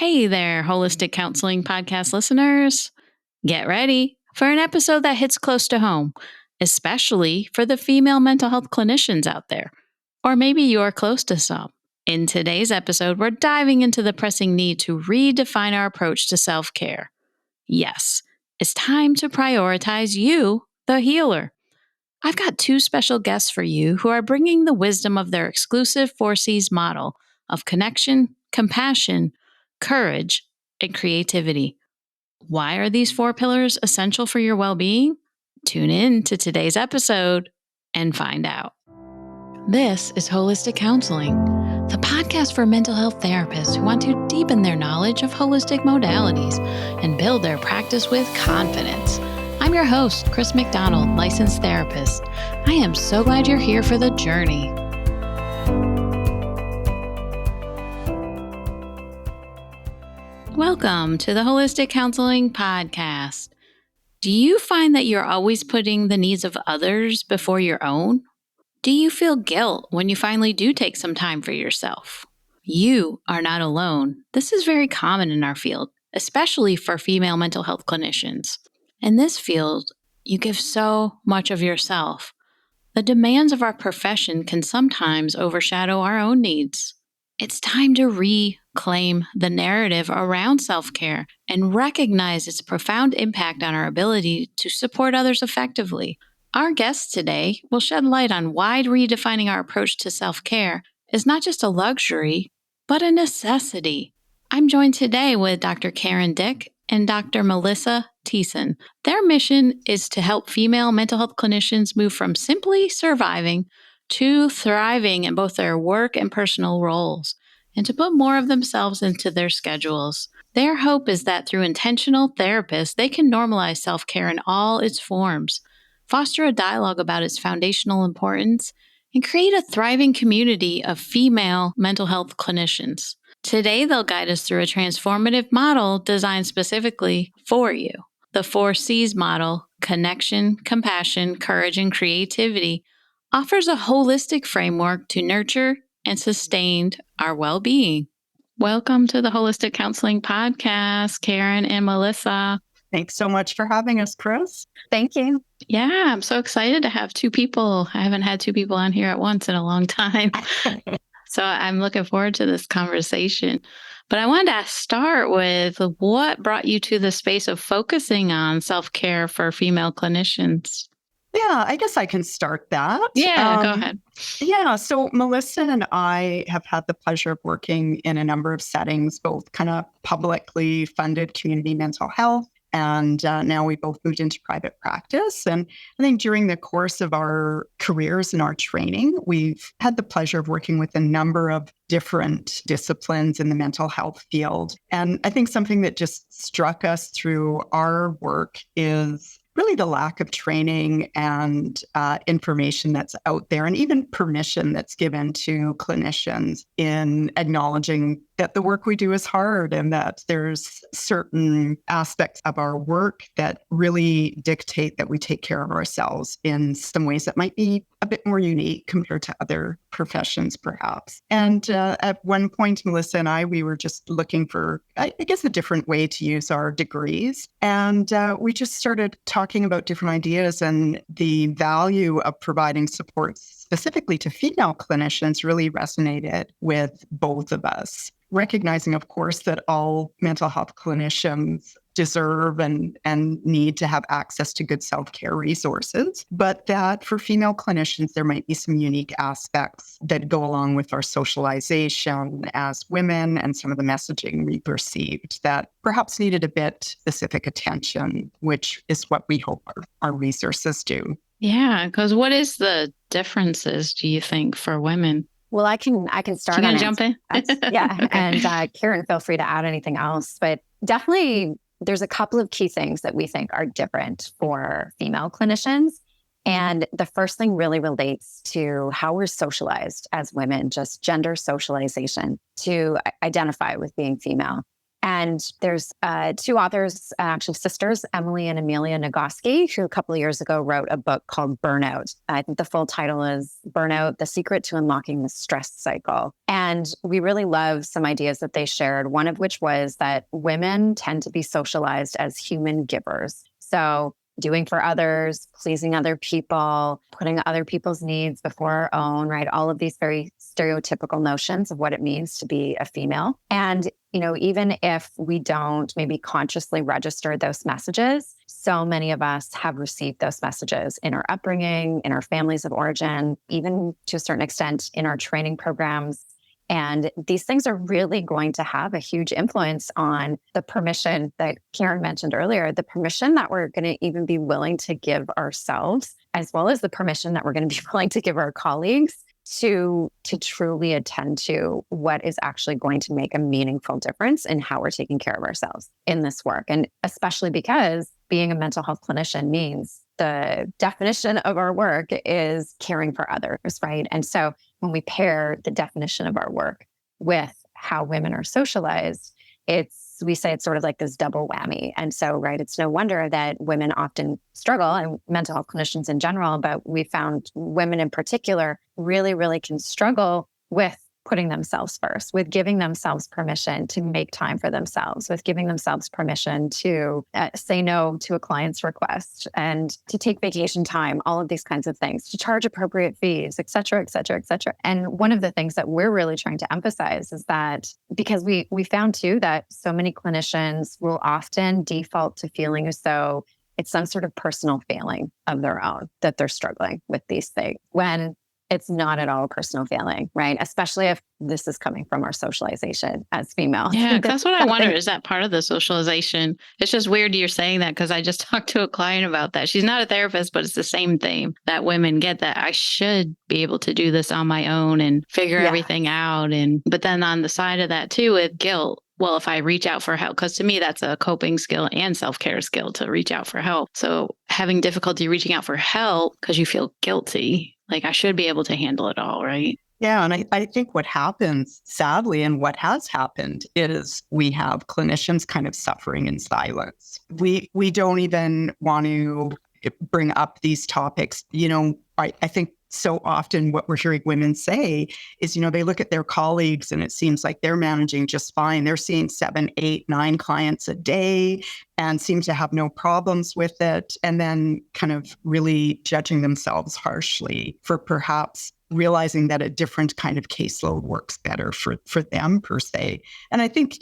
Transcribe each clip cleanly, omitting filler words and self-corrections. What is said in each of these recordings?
Hey there, Holistic Counseling Podcast listeners. Get ready for an episode that hits close to home, especially for the female mental health clinicians out there. Or maybe you're close to some. In today's episode, we're diving into the pressing need to redefine our approach to self-care. Yes, it's time to prioritize you, the healer. I've got two special guests for you who are bringing the wisdom of their exclusive 4Cs model of connection, compassion, courage, and creativity. Why are these four pillars essential for your well-being? Tune in to today's episode and find out. This is Holistic Counseling, the podcast for mental health therapists who want to deepen their knowledge of holistic modalities and build their practice with confidence. I'm your host, Chris McDonald, licensed therapist. I am so glad you're here for the journey. Welcome to the Holistic Counseling Podcast. Do you find that you're always putting the needs of others before your own? Do you feel guilt when you finally do take some time for yourself? You are not alone. This is very common in our field, especially for female mental health clinicians. In this field, you give so much of yourself. The demands of our profession can sometimes overshadow our own needs. It's time to reclaim the narrative around self-care and recognize its profound impact on our ability to support others effectively. Our guest today will shed light on why redefining our approach to self-care is not just a luxury, but a necessity. I'm joined today with Dr. Karen Dyck and Dr. Melissa Tiessen. Their mission is to help female mental health clinicians move from simply surviving to thriving in both their work and personal roles, and to put more of themselves into their schedules. Their hope is that through intentional therapists, they can normalize self-care in all its forms, foster a dialogue about its foundational importance, and create a thriving community of female mental health clinicians. Today, they'll guide us through a transformative model designed specifically for you. The 4Cs model, connection, compassion, courage, and creativity, offers a holistic framework to nurture and sustain our well-being. Welcome to the Holistic Counseling Podcast, Karen and Melissa. Thanks so much for having us, Chris. Thank you. Yeah, I'm so excited to have two people. I haven't had two people on here at once in a long time. So I'm looking forward to this conversation. But I wanted to start with what brought you to the space of focusing on self-care for female clinicians? Yeah, I guess I can start that. Yeah, go ahead. Yeah, so Melissa and I have had the pleasure of working in a number of settings, both kind of publicly funded community mental health, and now we both moved into private practice. And I think during the course of our careers and our training, we've had the pleasure of working with a number of different disciplines in the mental health field. And I think something that just struck us through our work is really the lack of training and information that's out there, and even permission that's given to clinicians in acknowledging that the work we do is hard and that there's certain aspects of our work that really dictate that we take care of ourselves in some ways that might be a bit more unique compared to other professions, perhaps. And at one point, Melissa and I, we were just looking for, I guess, a different way to use our degrees. And we just started talking about different ideas, and the value of providing support specifically to female clinicians really resonated with both of us. Recognizing, of course, that all mental health clinicians deserve and need to have access to good self-care resources, but that for female clinicians, there might be some unique aspects that go along with our socialization as women and some of the messaging we've received that perhaps needed a bit specific attention, which is what we hope our resources do. Yeah, because what is the differences, do you think, for women? Well, I can start. You gonna jump in? Yeah, Okay. and Karen, feel free to add anything else. But definitely, there's a couple of key things that we think are different for female clinicians. And the first thing really relates to how we're socialized as women, just gender socialization to identify with being female. And there's two authors, actually sisters, Emily and Amelia Nagoski, who a couple of years ago wrote a book called Burnout. I think the full title is Burnout, The Secret to Unlocking the Stress Cycle. And we really love some ideas that they shared, one of which was that women tend to be socialized as human givers. So doing for others, pleasing other people, putting other people's needs before our own, right? All of these very stereotypical notions of what it means to be a female. And, even if we don't maybe consciously register those messages, so many of us have received those messages in our upbringing, in our families of origin, even to a certain extent in our training programs. And these things are really going to have a huge influence on the permission that Karen mentioned earlier, the permission that we're going to even be willing to give ourselves, as well as the permission that we're going to be willing to give our colleagues to truly attend to what is actually going to make a meaningful difference in how we're taking care of ourselves in this work. And especially because being a mental health clinician means the definition of our work is caring for others, right? And so when we pair the definition of our work with how women are socialized, we say it's sort of like this double whammy. And so, right, it's no wonder that women often struggle, and mental health clinicians in general, but we found women in particular really, really can struggle with putting themselves first, with giving themselves permission to make time for themselves, with giving themselves permission to say no to a client's request and to take vacation time, all of these kinds of things, to charge appropriate fees, et cetera, et cetera, et cetera. And one of the things that we're really trying to emphasize is that because we found too that so many clinicians will often default to feeling as though it's some sort of personal failing of their own that they're struggling with these things, when it's not at all a personal failing, right? Especially if this is coming from our socialization as females. Yeah, that's what I wonder. Is that part of the socialization? It's just weird you're saying that because I just talked to a client about that. She's not a therapist, but it's the same theme that women get, that I should be able to do this on my own and figure everything out. But then on the side of that too, with guilt, well, if I reach out for help, because to me, that's a coping skill and self-care skill to reach out for help. So having difficulty reaching out for help because you feel guilty, like I should be able to handle it all, right? Yeah. And I think what happens, sadly, and what has happened is we have clinicians kind of suffering in silence. We don't even want to bring up these topics. I think so often what we're hearing women say is, they look at their colleagues and it seems like they're managing just fine. They're seeing 7, 8, 9 clients a day and seem to have no problems with it. And then kind of really judging themselves harshly for perhaps realizing that a different kind of caseload works better for them per se. And I think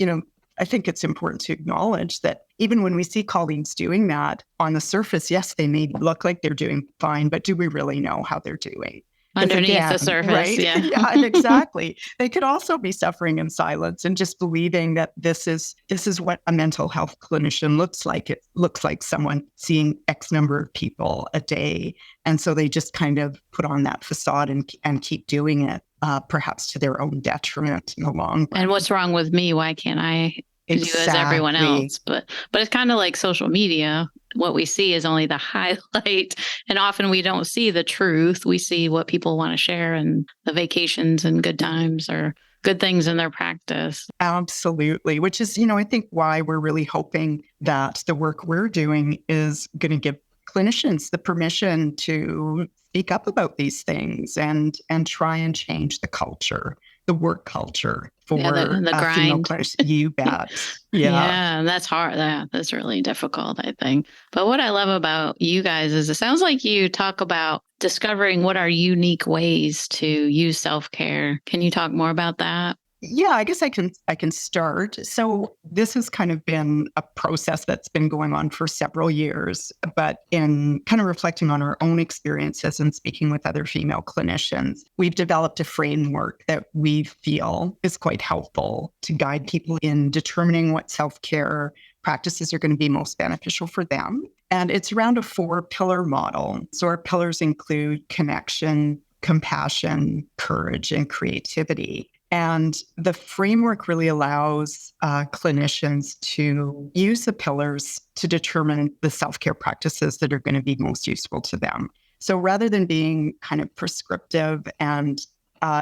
it's important to acknowledge that even when we see colleagues doing that on the surface, yes, they may look like they're doing fine, but do we really know how they're doing? Underneath the surface, right? Yeah, exactly. They could also be suffering in silence and just believing that this is what a mental health clinician looks like. It looks like someone seeing X number of people a day. And so they just kind of put on that facade and keep doing it, perhaps to their own detriment in the long run. And what's wrong with me? Why can't I do as everyone else? But it's kind of like social media. What we see is only the highlight. And often we don't see the truth. We see what people want to share and the vacations and good times or good things in their practice. Absolutely. Which is, I think why we're really hoping that the work we're doing is going to give clinicians the permission to speak up about these things and try and change the culture, the work culture for the grind. Female clinicians. You bet. Yeah, that's hard. That's really difficult, I think. But what I love about you guys is it sounds like you talk about discovering what are unique ways to use self-care. Can you talk more about that? Yeah, I guess I can start. So this has kind of been a process that's been going on for several years, but in kind of reflecting on our own experiences and speaking with other female clinicians, we've developed a framework that we feel is quite helpful to guide people in determining what self-care practices are going to be most beneficial for them. And it's around a 4-pillar model. So our pillars include connection, compassion, courage, and creativity. And the framework really allows clinicians to use the pillars to determine the self-care practices that are going to be most useful to them. So rather than being kind of prescriptive and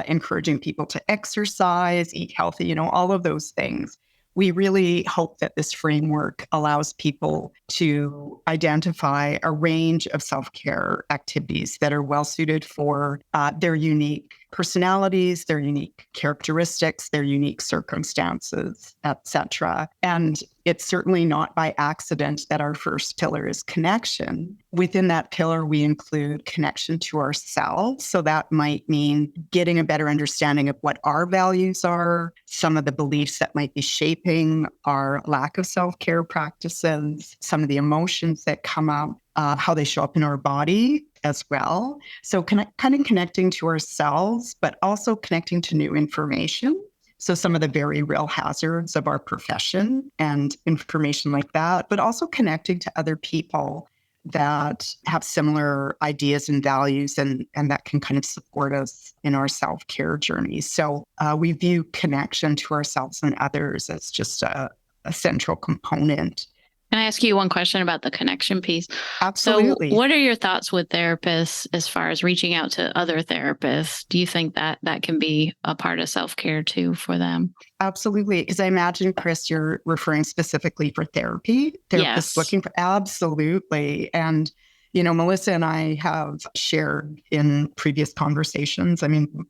encouraging people to exercise, eat healthy, all of those things, we really hope that this framework allows people to identify a range of self-care activities that are well suited for their unique personalities, their unique characteristics, their unique circumstances, etc. And it's certainly not by accident that our first pillar is connection. Within that pillar, we include connection to ourselves. So that might mean getting a better understanding of what our values are, some of the beliefs that might be shaping our lack of self-care practices, some of the emotions that come up, how they show up in our body as well. So kind of connecting to ourselves, but also connecting to new information. So some of the very real hazards of our profession and information like that, but also connecting to other people that have similar ideas and values and that can kind of support us in our self-care journey. So we view connection to ourselves and others as just a central component. Can I ask you one question about the connection piece? Absolutely. So what are your thoughts with therapists as far as reaching out to other therapists? Do you think that can be a part of self-care too for them? Absolutely. Because I imagine, Chris, you're referring specifically for therapy. Therapists Yes. looking for, absolutely. And, Melissa and I have shared in previous conversations,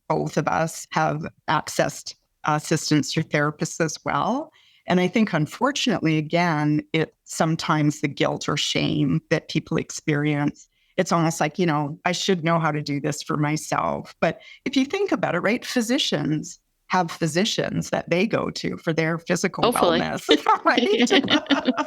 both of us have accessed assistance through therapists as well. And I think, unfortunately, again, it's sometimes the guilt or shame that people experience. It's almost like, I should know how to do this for myself. But if you think about it, right, physicians have physicians that they go to for their physical Hopefully. wellness, right?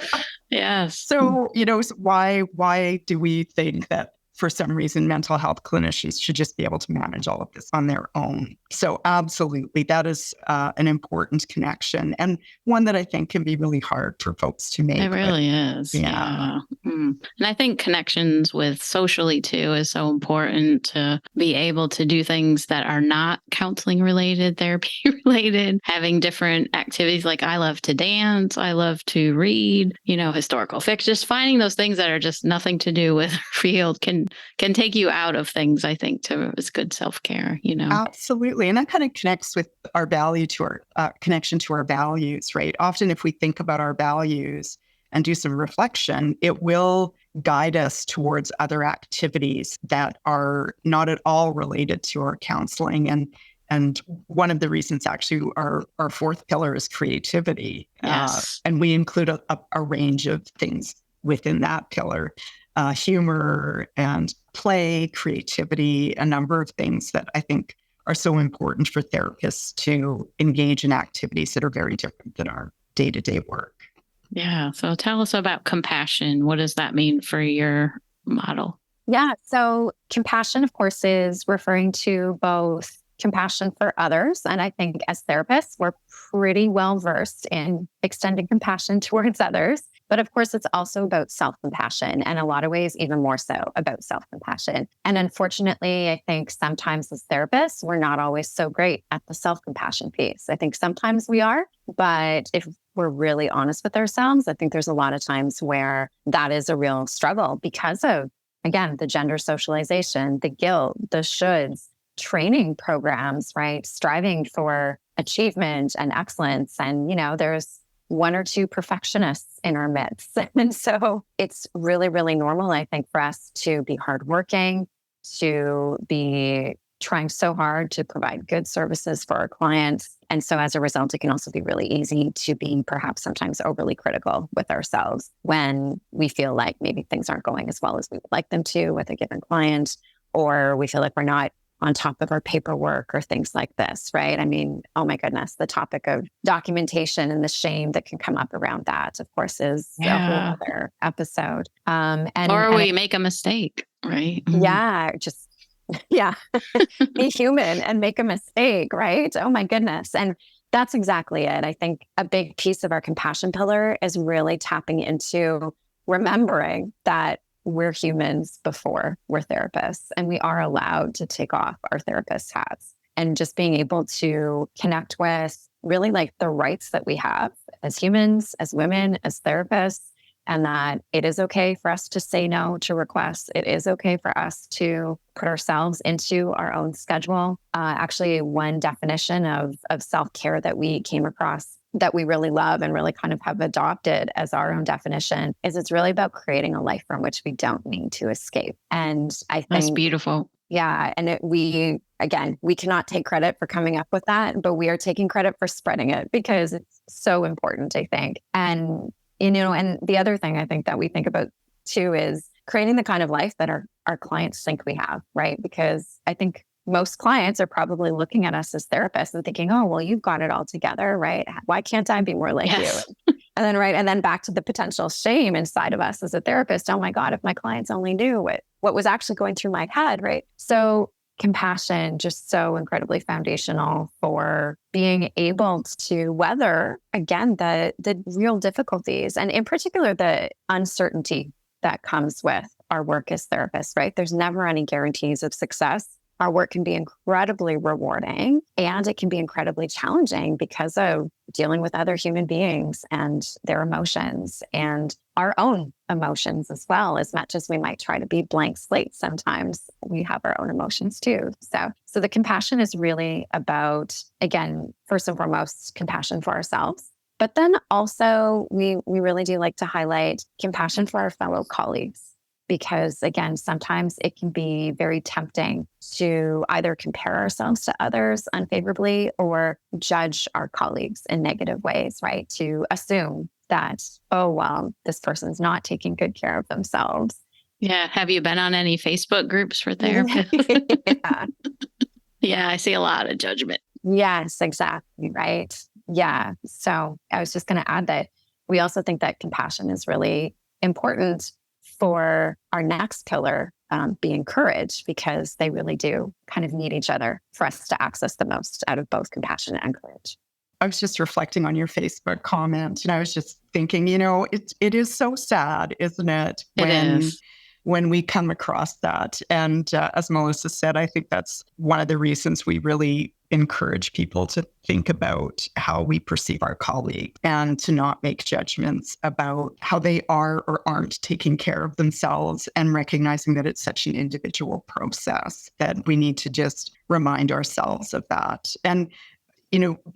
Yes. So, why do we think that for some reason mental health clinicians should just be able to manage all of this on their own? So absolutely, that is an important connection, and one that I think can be really hard for folks to make. It really is. Yeah. And I think connections with socially too is so important to be able to do things that are not counseling related, therapy related, having different activities. Like I love to dance. I love to read, historical fiction, just finding those things that are just nothing to do with our field can take you out of things, I think, it's good self-care, Absolutely. And that kind of connects with our value to our connection to our values, right? Often if we think about our values and do some reflection, it will guide us towards other activities that are not at all related to our counseling. And one of the reasons actually our fourth pillar is creativity. Yes. And we include a range of things within that pillar. Humor and play, creativity, a number of things that I think are so important for therapists to engage in activities that are very different than our day-to-day work. Yeah. So tell us about compassion. What does that mean for your model? Yeah. So compassion, of course, is referring to both compassion for others. And I think as therapists, we're pretty well versed in extending compassion towards others. But of course, it's also about self-compassion, and in a lot of ways, even more so about self-compassion. And unfortunately, I think sometimes as therapists, we're not always so great at the self-compassion piece. I think sometimes we are, but if we're really honest with ourselves, I think there's a lot of times where that is a real struggle because of, again, the gender socialization, the guilt, the shoulds, training programs, right? Striving for achievement and excellence. And, there's one or two perfectionists in our midst. And so it's really, really normal, I think, for us to be hardworking, to be trying so hard to provide good services for our clients. And so as a result, it can also be really easy to be perhaps sometimes overly critical with ourselves when we feel like maybe things aren't going as well as we would like them to with a given client, or we feel like we're not on top of our paperwork or things like this, right? Oh my goodness, the topic of documentation and the shame that can come up around that, of course, is a whole other episode. Or we make a mistake, right? Yeah, be human and make a mistake, right? Oh my goodness. And that's exactly it. I think a big piece of our compassion pillar is really tapping into remembering that we're humans before we're therapists, and we are allowed to take off our therapist hats, and just being able to connect with really like the rights that we have as humans, as women, as therapists, and that it is okay for us to say no to requests. It is okay for us to put ourselves into our own schedule. Actually, one definition of self-care that we came across that we really love and really kind of have adopted as our own definition is it's really about creating a life from which we don't need to escape. And I think That's beautiful. Yeah. And we cannot take credit for coming up with that, but we are taking credit for spreading it because it's so important, I think. And, and the other thing I think that we think about too is creating the kind of life that our clients think we have, right? Because I think most clients are probably looking at us as therapists and thinking, oh, well, you've got it all together, right? Why can't I be more like Yes. you? And then back to the potential shame inside of us as a therapist. Oh my God, if my clients only knew what was actually going through my head, right? So compassion, just so incredibly foundational for being able to weather, again, the real difficulties and in particular, the uncertainty that comes with our work as therapists, right? There's never any guarantees of success. Our work can be incredibly rewarding and it can be incredibly challenging because of dealing with other human beings and their emotions and our own emotions as well. As much as we might try to be blank slate, sometimes we have our own emotions too. So the compassion is really about, again, first and foremost, compassion for ourselves. But then also we really do like to highlight compassion for our fellow colleagues. Because again, sometimes it can be very tempting to either compare ourselves to others unfavorably or judge our colleagues in negative ways, right? To assume that, oh, well, this person's not taking good care of themselves. Yeah. Have you been on any Facebook groups for therapists? Yeah. Yeah, I see a lot of judgment. Yes, exactly. Right. Yeah. So I was just going to add that we also think that compassion is really important for our next pillar, being courage, because they really do kind of need each other for us to access the most out of both compassion and courage. I was just reflecting on your Facebook comment, and I was just thinking, it is so sad, isn't it? It is. When we come across that. And as Melissa said, I think that's one of the reasons we really encourage people to think about how we perceive our colleague and to not make judgments about how they are or aren't taking care of themselves, and recognizing that it's such an individual process that we need to just remind ourselves of that. And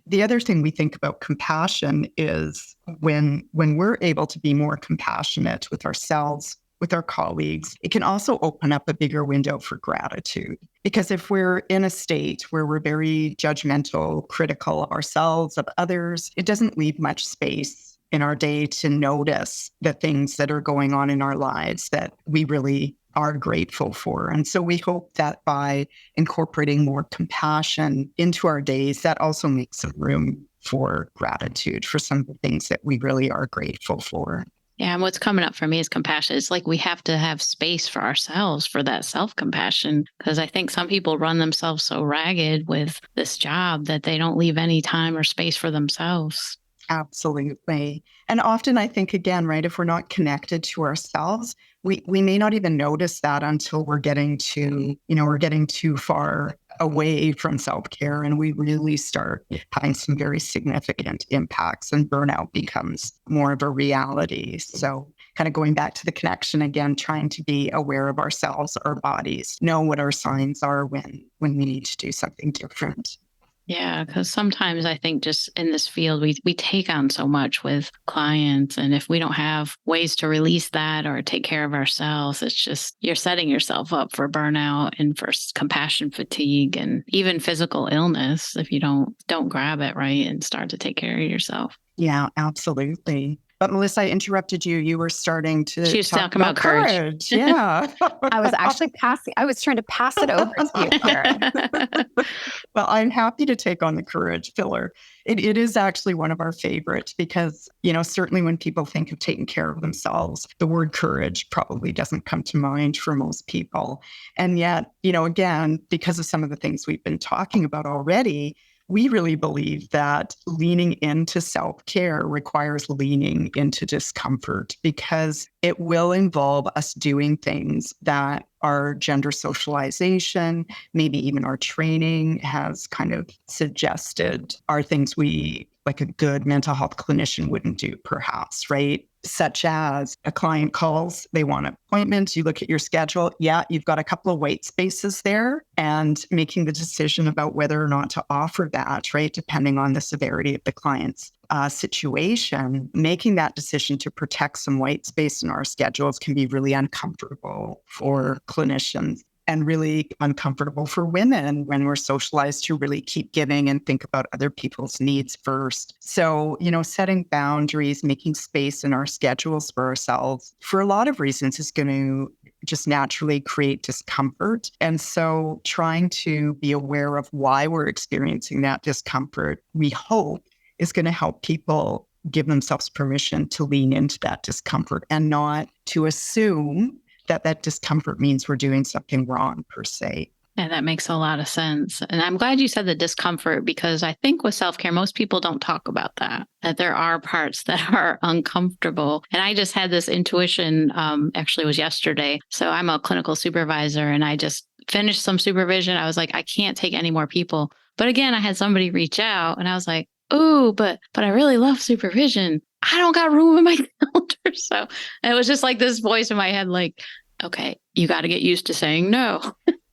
the other thing we think about compassion is when we're able to be more compassionate with ourselves, with our colleagues, it can also open up a bigger window for gratitude. Because if we're in a state where we're very judgmental, critical of ourselves, of others, it doesn't leave much space in our day to notice the things that are going on in our lives that we really are grateful for. And so we hope that by incorporating more compassion into our days, that also makes some room for gratitude for some of the things that we really are grateful for. Yeah. And what's coming up for me is compassion. It's like we have to have space for ourselves for that self-compassion, because I think some people run themselves so ragged with this job that they don't leave any time or space for themselves. Absolutely. And often I think, again, right, if we're not connected to ourselves, we may not even notice that until we're getting too far away from self-care, and we really start having some very significant impacts, and burnout becomes more of a reality. So kind of going back to the connection again, trying to be aware of ourselves, our bodies, know what our signs are when we need to do something different. Yeah, because sometimes I think just in this field, we take on so much with clients. And if we don't have ways to release that or take care of ourselves, it's just you're setting yourself up for burnout and for compassion fatigue and even physical illness if you don't grab it right and start to take care of yourself. Yeah, absolutely. But Melissa, I interrupted you. You were starting to She was talk talking about courage. Yeah. I was trying to pass it over to you, Karen. Well, I'm happy to take on the courage pillar. It is actually one of our favorites because, certainly when people think of taking care of themselves, the word courage probably doesn't come to mind for most people. And yet, again, because of some of the things we've been talking about already, we really believe that leaning into self-care requires leaning into discomfort, because it will involve us doing things that our gender socialization, maybe even our training has kind of suggested are things we like a good mental health clinician wouldn't do, perhaps, right? Such as a client calls, they want an appointment, you look at your schedule. Yeah, you've got a couple of white spaces there, and making the decision about whether or not to offer that, right? Depending on the severity of the client's situation, making that decision to protect some white space in our schedules can be really uncomfortable for clinicians. And really uncomfortable for women when we're socialized to really keep giving and think about other people's needs first. So, setting boundaries, making space in our schedules for ourselves, for a lot of reasons, is going to just naturally create discomfort. And so trying to be aware of why we're experiencing that discomfort, we hope, is going to help people give themselves permission to lean into that discomfort and not to assume that discomfort means we're doing something wrong per se. Yeah, that makes a lot of sense. And I'm glad you said the discomfort, because I think with self-care, most people don't talk about that there are parts that are uncomfortable. And I just had this intuition, actually it was yesterday. So I'm a clinical supervisor and I just finished some supervision. I was like, I can't take any more people. But again, I had somebody reach out and I was like, oh, but I really love supervision. I don't got room in my calendar. So it was just like this voice in my head, like, okay, you got to get used to saying no.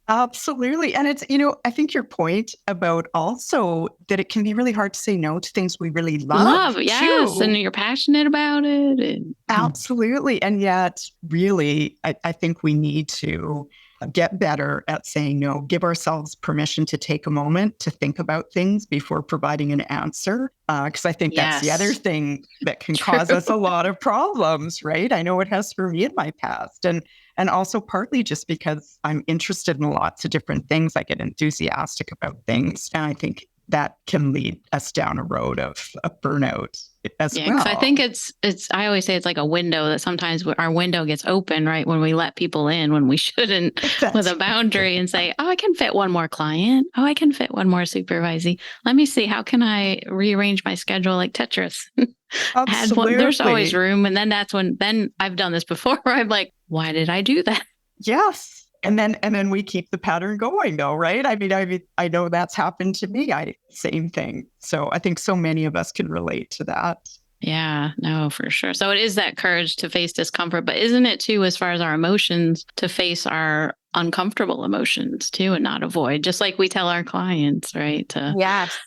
Absolutely. And it's, I think your point about also that it can be really hard to say no to things we really love. Yes. Too. And you're passionate about it. And, absolutely. And yet, really, I think we need to get better at saying no, give ourselves permission to take a moment to think about things before providing an answer. Because I think that's the other thing that can cause us a lot of problems, right? I know it has for me in my past. And also partly just because I'm interested in lots of different things, I get enthusiastic about things. And I think that can lead us down a road of burnout as well. I think I always say it's like a window that sometimes our window gets open, right? When we let people in, when we shouldn't, with a boundary and say, oh, I can fit one more client. Oh, I can fit one more supervisee. Let me see, how can I rearrange my schedule like Tetris? Absolutely. There's always room. And then then I've done this before where I'm like, why did I do that? Yes. And then we keep the pattern going though, right? I mean, I know that's happened to me. Same thing. So I think so many of us can relate to that. Yeah, no, for sure. So it is that courage to face discomfort, but isn't it too, as far as our emotions, to face our uncomfortable emotions too and not avoid, just like we tell our clients, right? To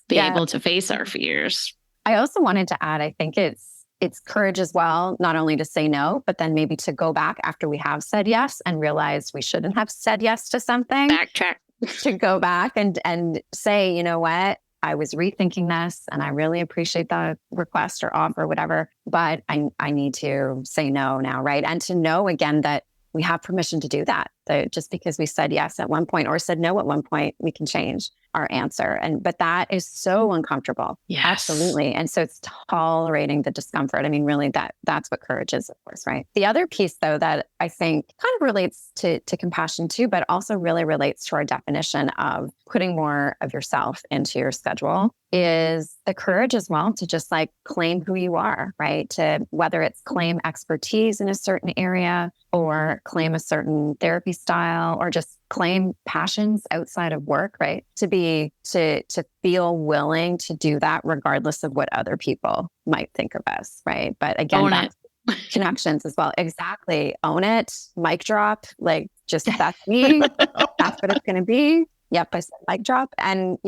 be able to face our fears. I also wanted to add, I think it's courage as well, not only to say no, but then maybe to go back after we have said yes and realize we shouldn't have said yes to something. Backtrack. To go back and say, you know what, I was rethinking this and I really appreciate the request or offer or whatever, but I need to say no now, right? And to know again that we have permission to do that. That just because we said yes at one point or said no at one point, we can change our answer. But that is so uncomfortable. Yes. Absolutely. And so it's tolerating the discomfort. I mean, really that's what courage is, of course, right? The other piece though, that I think kind of relates to compassion too, but also really relates to our definition of putting more of yourself into your schedule, is the courage as well to just like claim who you are, right? To whether it's claim expertise in a certain area or claim a certain therapy style or just claim passions outside of work, right? To feel willing to do that regardless of what other people might think of us, right? But again, that's connections as well. Exactly. Own it. Mic drop. Like just that's me. That's what it's going to be. Yep. I said mic drop. And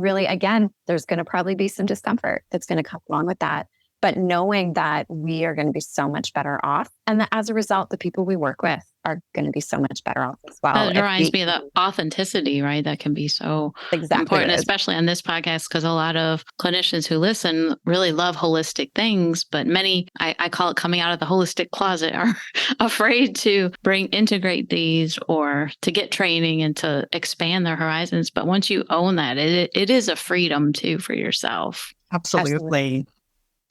really, again, there's going to probably be some discomfort that's going to come along with that. But knowing that we are going to be so much better off, and that as a result, the people we work with are going to be so much better off as well. That reminds me of the authenticity, right? That can be so important, especially on this podcast, because a lot of clinicians who listen really love holistic things, but many, I call it coming out of the holistic closet, are afraid to integrate these or to get training and to expand their horizons. But once you own that, it is a freedom too for yourself. Absolutely.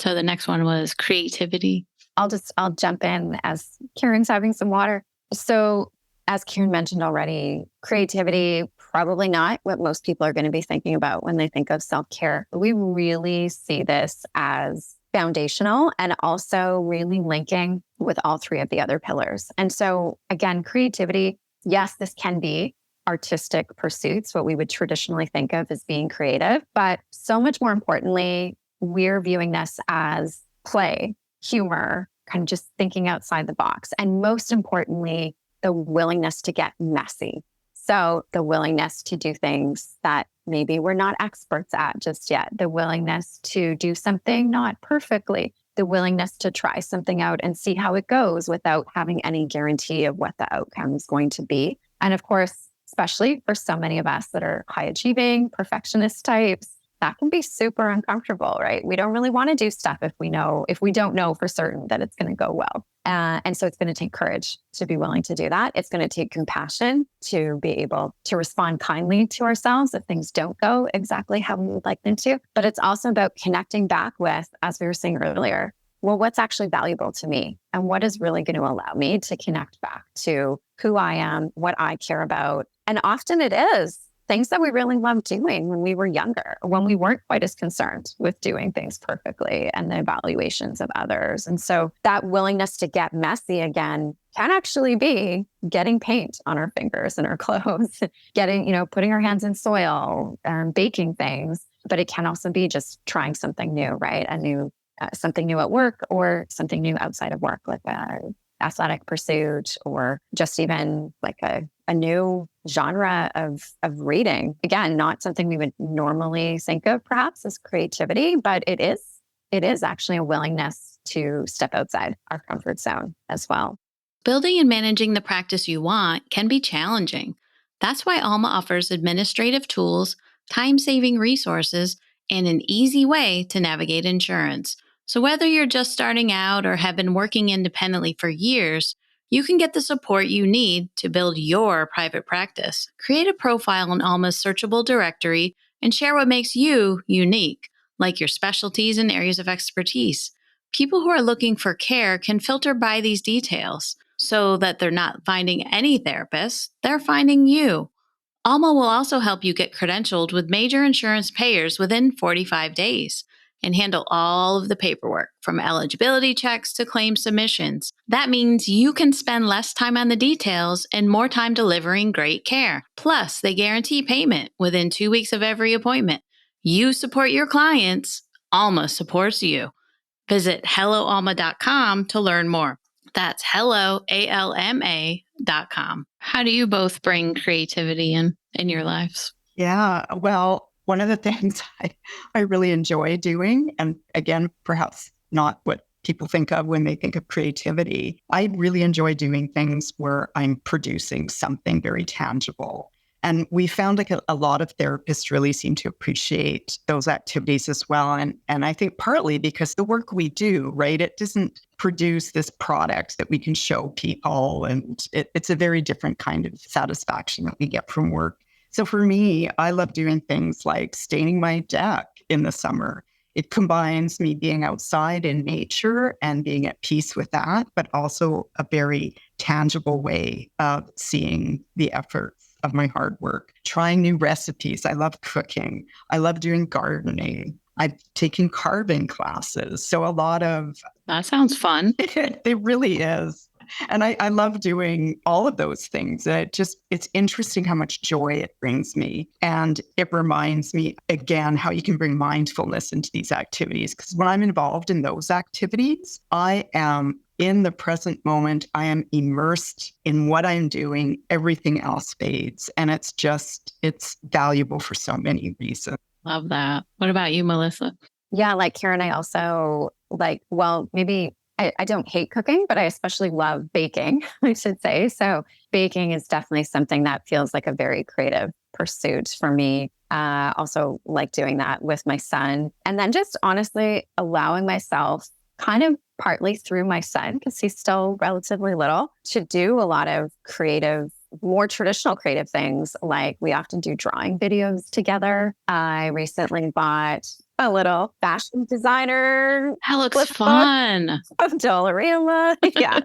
So the next one was creativity. I'll jump in as Kieran's having some water. So as Kieran mentioned already, creativity, probably not what most people are going to be thinking about when they think of self-care. But we really see this as foundational and also really linking with all three of the other pillars. And so again, creativity, yes, this can be artistic pursuits, what we would traditionally think of as being creative, but so much more importantly, we're viewing this as play, humor, kind of just thinking outside the box. And most importantly, the willingness to get messy. So the willingness to do things that maybe we're not experts at just yet, the willingness to do something not perfectly, the willingness to try something out and see how it goes without having any guarantee of what the outcome is going to be. And of course, especially for so many of us that are high achieving, perfectionist types, that can be super uncomfortable, right? We don't really want to do stuff if we don't know for certain that it's going to go well. And so it's going to take courage to be willing to do that. It's going to take compassion to be able to respond kindly to ourselves if things don't go exactly how we would like them to. But it's also about connecting back with, as we were saying earlier, well, what's actually valuable to me and what is really going to allow me to connect back to who I am, what I care about. And often it is things that we really loved doing when we were younger, when we weren't quite as concerned with doing things perfectly and the evaluations of others. And so that willingness to get messy again can actually be getting paint on our fingers and our clothes, putting our hands in soil, baking things. But it can also be just trying something new, right? Something new at work or something new outside of work, like a athletic pursuit or just even like a new genre of reading. Again, not something we would normally think of perhaps as creativity, but it is actually a willingness to step outside our comfort zone as well. Building and managing the practice you want can be challenging. That's why Alma offers administrative tools, time-saving resources, and an easy way to navigate insurance. So whether you're just starting out or have been working independently for years, you can get the support you need to build your private practice. Create a profile in Alma's searchable directory and share what makes you unique, like your specialties and areas of expertise. People who are looking for care can filter by these details so that they're not finding any therapist, they're finding you. Alma will also help you get credentialed with major insurance payers within 45 days and handle all of the paperwork, from eligibility checks to claim submissions. That means you can spend less time on the details and more time delivering great care. Plus, they guarantee payment within 2 weeks of every appointment. You support your clients, Alma supports you. Visit helloalma.com to learn more. That's helloalma.com. How do you both bring creativity in your lives? Yeah, well, one of the things I really enjoy doing, and again, perhaps not what people think of when they think of creativity, I really enjoy doing things where I'm producing something very tangible. And we found like a lot of therapists really seem to appreciate those activities as well. And I think partly because the work we do, right, it doesn't produce this product that we can show people. And it's a very different kind of satisfaction that we get from work. So for me, I love doing things like staining my deck in the summer. It combines me being outside in nature and being at peace with that, but also a very tangible way of seeing the efforts of my hard work. Trying new recipes. I love cooking. I love doing gardening. I've taken carving classes. So a lot of... That sounds fun. It really is. And I love doing all of those things. It's interesting how much joy it brings me. And it reminds me, again, how you can bring mindfulness into these activities. Because when I'm involved in those activities, I am in the present moment. I am immersed in what I'm doing. Everything else fades. And it's valuable for so many reasons. Love that. What about you, Melissa? Yeah, like Karen, I also maybe I don't hate cooking, but I especially love baking, I should say. So baking is definitely something that feels like a very creative pursuit for me. Also like doing that with my son. And then just honestly allowing myself kind of partly through my son, because he's still relatively little, to do a lot of creative, more traditional creative things. Like we often do drawing videos together. I recently bought a little fashion designer. That looks fun. Of Dollarama. Yeah.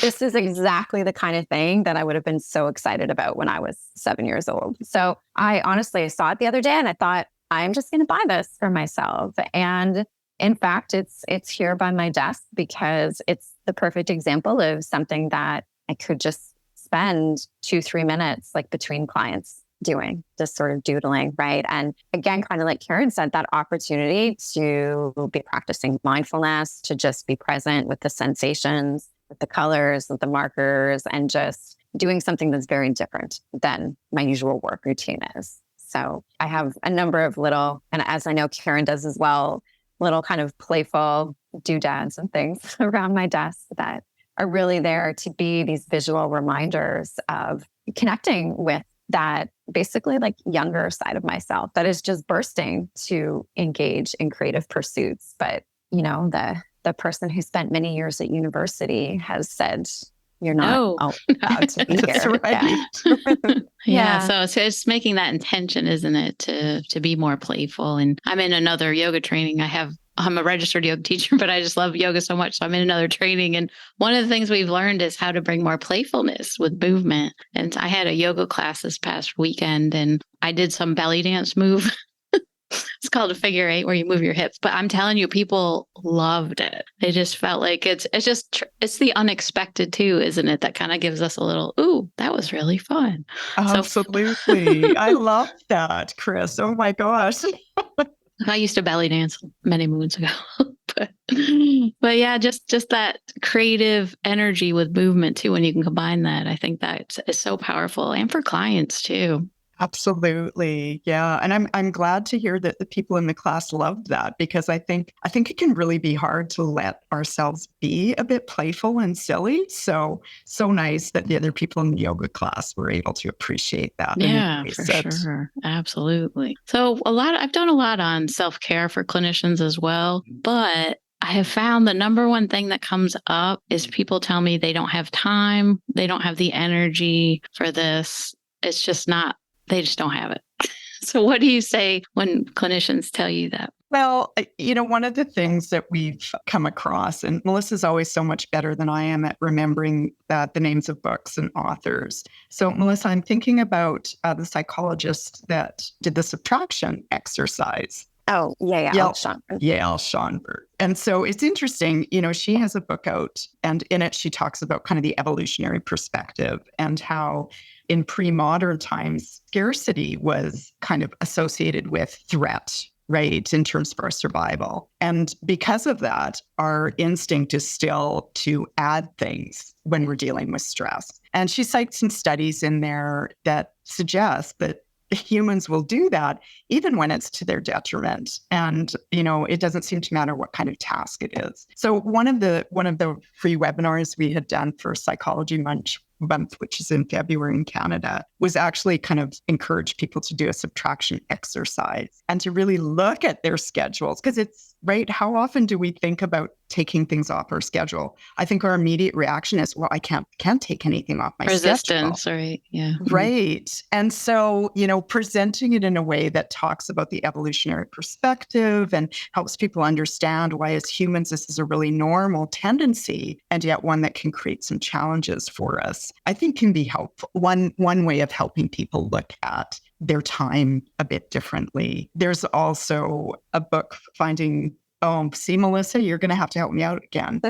This is exactly the kind of thing that I would have been so excited about when I was 7 years old. So I honestly saw it the other day and I thought, I'm just going to buy this for myself. And in fact, it's here by my desk because it's the perfect example of something that I could just spend 2-3 minutes like between clients doing, just sort of doodling, right? And again, kind of like Karen said, that opportunity to be practicing mindfulness, to just be present with the sensations, with the colors, with the markers, and just doing something that's very different than my usual work routine is. So I have a number of little, and as I know Karen does as well, little kind of playful doodads and things around my desk that are really there to be these visual reminders of connecting with that basically like younger side of myself that is just bursting to engage in creative pursuits. But, the person who spent many years at university has said, you're not allowed to be That's here. right. Yeah. So it's making that intention, isn't it, to be more playful. And I'm in another yoga training. I'm a registered yoga teacher, but I just love yoga so much. So I'm in another training. And one of the things we've learned is how to bring more playfulness with movement. And I had a yoga class this past weekend and I did some belly dance move. It's called a figure eight where you move your hips. But I'm telling you, people loved it. They just felt like it's the unexpected too, isn't it? That kind of gives us a little, ooh, that was really fun. Absolutely. I love that, Chris. Oh my gosh. I used to belly dance many moons ago. but yeah, just that creative energy with movement too, when you can combine that, I think that is so powerful, and for clients too. Absolutely. Yeah. And I'm glad to hear that the people in the class loved that, because I think it can really be hard to let ourselves be a bit playful and silly. So nice that the other people in the yoga class were able to appreciate that. Yeah, for sure. Absolutely. So I've done a lot on self-care for clinicians as well, but I have found the number one thing that comes up is people tell me they don't have time. They don't have the energy for this. It's just not, they just don't have it. So what do you say when clinicians tell you that? Well, one of the things that we've come across, and Melissa's always so much better than I am at remembering the names of books and authors. So Melissa, I'm thinking about the psychologist that did the subtraction exercise. Oh, Yael Schonberg. Yael Schonberg. And so it's interesting, she has a book out, and in it she talks about kind of the evolutionary perspective and how in pre-modern times, scarcity was kind of associated with threat, right, in terms of our survival. And because of that, our instinct is still to add things when we're dealing with stress. And she cites some studies in there that suggest that humans will do that even when it's to their detriment. And, it doesn't seem to matter what kind of task it is. So one of the free webinars we had done for Psychology Month, which is in February in Canada, was actually kind of encourage people to do a subtraction exercise and to really look at their schedules. Because it's right. How often do we think about taking things off our schedule? I think our immediate reaction is, well, I can't take anything off my Resistance, schedule. right? Yeah. Right. And so, presenting it in a way that talks about the evolutionary perspective and helps people understand why as humans, this is a really normal tendency, and yet one that can create some challenges for us, I think can be helpful. One way of helping people look at their time a bit differently. There's also a book, Finding... Oh, see, Melissa, you're going to have to help me out again.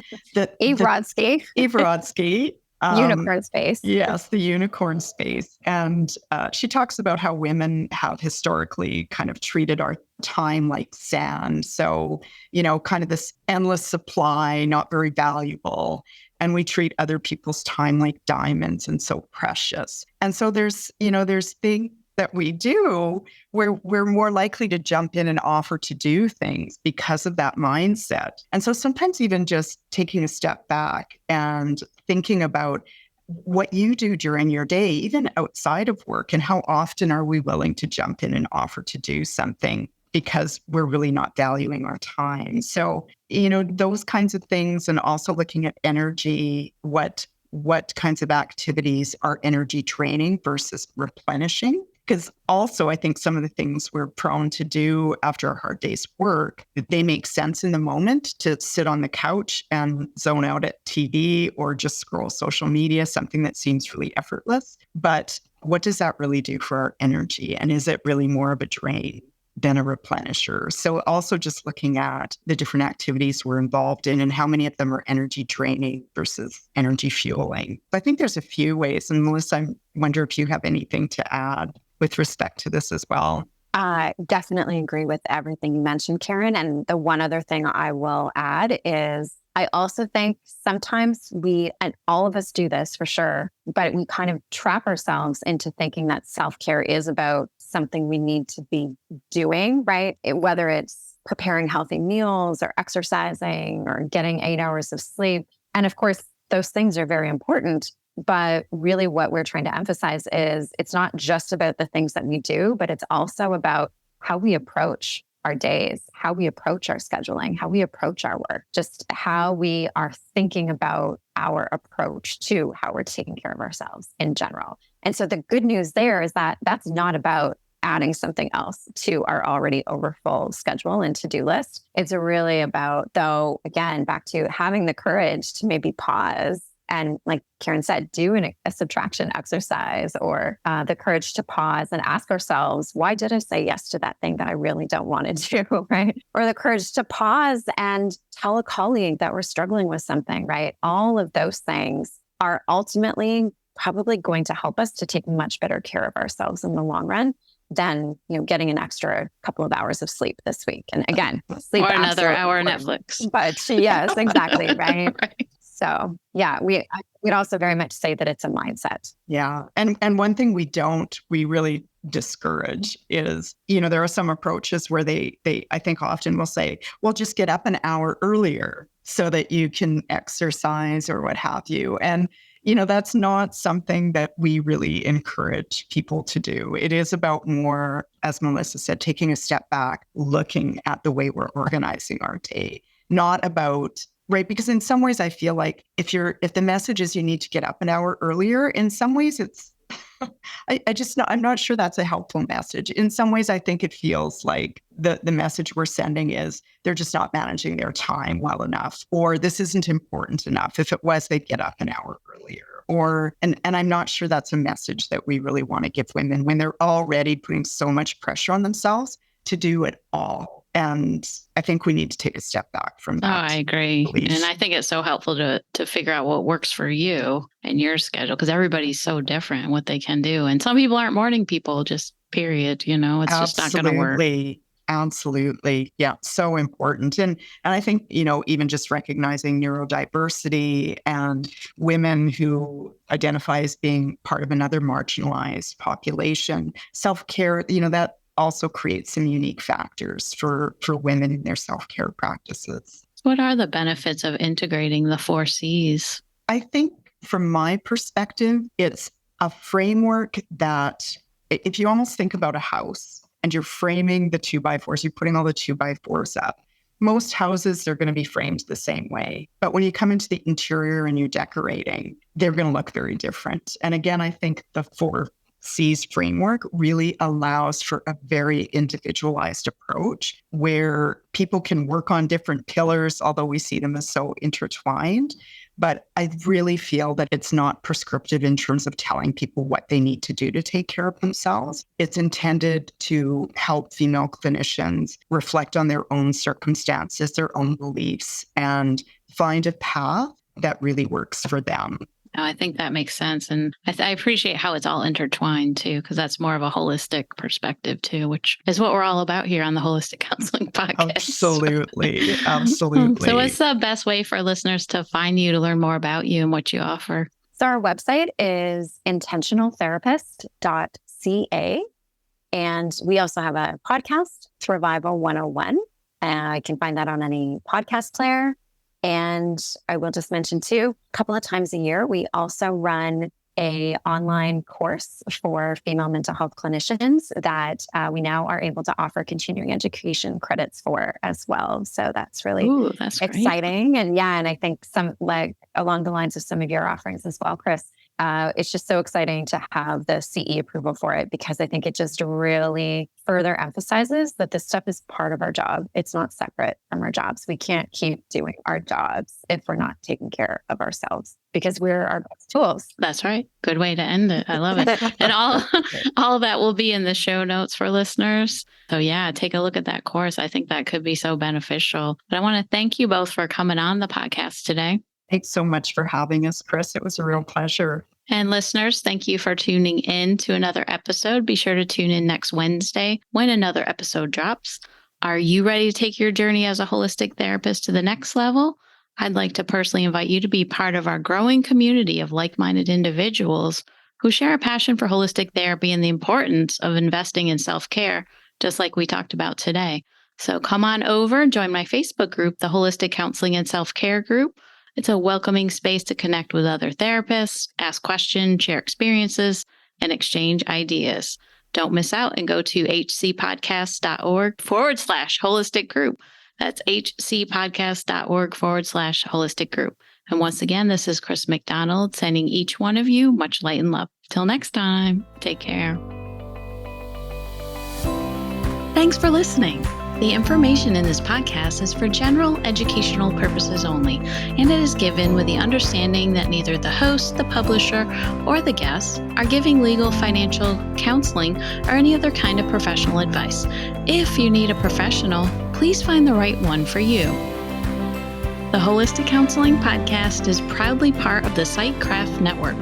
Eve Rodsky. Eve Rodsky. Unicorn Space. Yes, the Unicorn Space. And she talks about how women have historically kind of treated our time like sand. So, kind of this endless supply, not very valuable. And we treat other people's time like diamonds and so precious. And so there's things that we do where we're more likely to jump in and offer to do things because of that mindset. And so sometimes even just taking a step back and thinking about what you do during your day, even outside of work, and how often are we willing to jump in and offer to do something because we're really not valuing our time. So, those kinds of things, and also looking at energy, what kinds of activities are energy draining versus replenishing. Because also, I think some of the things we're prone to do after a hard day's work, they make sense in the moment to sit on the couch and zone out at TV or just scroll social media, something that seems really effortless. But what does that really do for our energy? And is it really more of a drain than a replenisher? So also just looking at the different activities we're involved in and how many of them are energy draining versus energy fueling. I think there's a few ways. And Melissa, I wonder if you have anything to add. with respect to this as well. I definitely agree with everything you mentioned, Karen. And the one other thing I will add is I also think sometimes and all of us do this for sure, but we kind of trap ourselves into thinking that self-care is about something we need to be doing, right? Whether it's preparing healthy meals or exercising or getting 8 hours of sleep. And of course, those things are very important. But really what we're trying to emphasize is it's not just about the things that we do, but it's also about how we approach our days, how we approach our scheduling, how we approach our work, just how we are thinking about our approach to how we're taking care of ourselves in general. And so the good news there is that that's not about adding something else to our already overfull schedule and to-do list. It's really about, though, again, back to having the courage to maybe pause and, like Karen said, do a subtraction exercise, or the courage to pause and ask ourselves, why did I say yes to that thing that I really don't want to do, right? Or the courage to pause and tell a colleague that we're struggling with something, right? All of those things are ultimately probably going to help us to take much better care of ourselves in the long run than, getting an extra couple of hours of sleep this week. And again, sleep or another hour of Netflix. But yes, exactly, right? Right. So yeah, we'd also very much say that it's a mindset. Yeah. And one thing we really discourage is, there are some approaches where they I think often will say, well, just get up an hour earlier so that you can exercise or what have you. And, that's not something that we really encourage people to do. It is about more, as Melissa said, taking a step back, looking at the way we're organizing our day, not about right. Because in some ways I feel like if the message is you need to get up an hour earlier, in some ways it's, I'm not sure that's a helpful message. In some ways, I think it feels like the message we're sending is they're just not managing their time well enough, or this isn't important enough. If it was, they'd get up an hour earlier. And I'm not sure that's a message that we really want to give women when they're already putting so much pressure on themselves to do it all. And I think we need to take a step back from that. Oh, I agree. And I think it's so helpful to figure out what works for you and your schedule, because everybody's so different in what they can do. And some people aren't morning people, just period. It's just not going to work. Absolutely. Yeah. So important. And I think, even just recognizing neurodiversity and women who identify as being part of another marginalized population, self-care, that also creates some unique factors for women in their self-care practices. What are the benefits of integrating the 4 C's? I think from my perspective, it's a framework that if you almost think about a house and you're framing the 2x4s, you're putting all the 2x4s up. Most houses are going to be framed the same way. But when you come into the interior and you're decorating, they're going to look very different. And again, I think the 4 C's framework really allows for a very individualized approach where people can work on different pillars, although we see them as so intertwined. But I really feel that it's not prescriptive in terms of telling people what they need to do to take care of themselves. It's intended to help female clinicians reflect on their own circumstances, their own beliefs, and find a path that really works for them. I think that makes sense. And I appreciate how it's all intertwined too, because that's more of a holistic perspective too, which is what we're all about here on the Holistic Counseling Podcast. Absolutely. Absolutely. So what's the best way for listeners to find you, to learn more about you and what you offer? So our website is intentionaltherapist.ca. And we also have a podcast, Thrival 101. You can find that on any podcast player. And I will just mention too, a couple of times a year, we also run a online course for female mental health clinicians that we now are able to offer continuing education credits for as well. So that's really exciting. Great. And I think some along the lines of some of your offerings as well, Chris. It's just so exciting to have the CE approval for it, because I think it just really further emphasizes that this stuff is part of our job. It's not separate from our jobs. We can't keep doing our jobs if we're not taking care of ourselves, because we're our best tools. That's right. Good way to end it. I love it. And all of that will be in the show notes for listeners. So take a look at that course. I think that could be so beneficial. But I want to thank you both for coming on the podcast today. Thanks so much for having us, Chris. It was a real pleasure. And listeners, thank you for tuning in to another episode. Be sure to tune in next Wednesday when another episode drops. Are you ready to take your journey as a holistic therapist to the next level? I'd like to personally invite you to be part of our growing community of like-minded individuals who share a passion for holistic therapy and the importance of investing in self-care, just like we talked about today. So come on over, join my Facebook group, the Holistic Counseling and Self-Care Group. It's a welcoming space to connect with other therapists, ask questions, share experiences, and exchange ideas. Don't miss out and go to hcpodcast.org/holistic group. That's hcpodcast.org/holistic group. And once again, this is Chris McDonald sending each one of you much light and love. Till next time, take care. Thanks for listening. The information in this podcast is for general educational purposes only, and it is given with the understanding that neither the host, the publisher, or the guests are giving legal, financial, counseling, or any other kind of professional advice. If you need a professional, please find the right one for you. The Holistic Counseling Podcast is proudly part of the Sightcraft Network.